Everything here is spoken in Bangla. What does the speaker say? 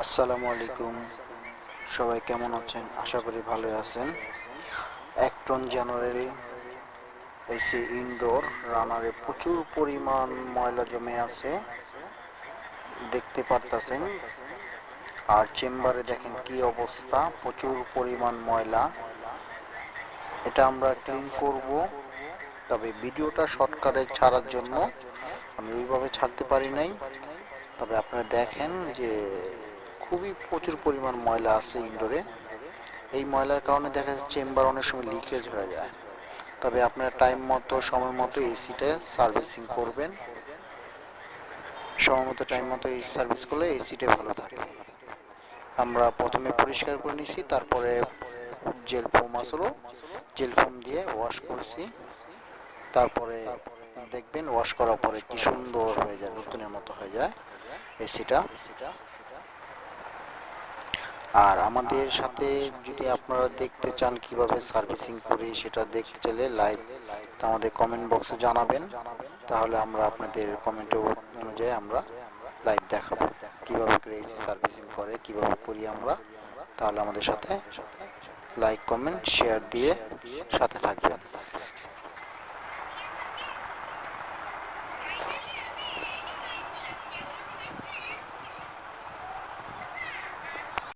আসসালামু আলাইকুম। সবাই কেমন আছেন? আশা করি ভালো আছেন। 1 টন জেনারেল এসি ইনডোর রানারে প্রচুর পরিমাণ ময়লা জমে আছে, দেখতে পারতাছেন। আর চেম্বারে দেখেন কি অবস্থা, প্রচুর পরিমাণ ময়লা। এটা আমরা ক্লিন করব, তবে ভিডিওটা শর্টকাটে ছাড়ার জন্য আমি ওইভাবে ছাড়তে পারি নাই। তবে আপনারা দেখেন যে খুবই প্রচুর পরিমাণ ময়লা আছে ইনডোরে। এই ময়লার কারণে দেখা যাচ্ছে চেম্বার অনেক সময় লিকেজ হয়ে যায়। তবে আপনারা টাইম মতো সময় মতো এসিটা সার্ভিসিং করবেন। সময় মতো টাইম মতো এসি সার্ভিস করলে এসিটা ভালো থাকে। আমরা প্রথমে পরিষ্কার করে নিছি, তারপরে জেল ফোম আসলো, জেল ফোম দিয়ে ওয়াশ করছি। তারপরে দেখবেন ওয়াশ করার পরে কি সুন্দর হয়ে যায়, নতুনের মতো হয়ে যায় এসিটা। আর আমাদের সাথে যদি আপনারা দেখতে চান কিভাবে সার্ভিসিং করি, সেটা দেখতে চাইলে লাইভ আমাদের কমেন্ট বক্সে জানাবেন। তাহলে আমরা আপনাদের কমেন্ট অনুযায়ী আমরা লাইভ দেখাবো কিভাবে করে এসি সার্ভিসিং করে, কিভাবে করি আমরা। তাহলে আমাদের সাথে লাইক কমেন্ট শেয়ার দিয়ে সাথে থাকবেন।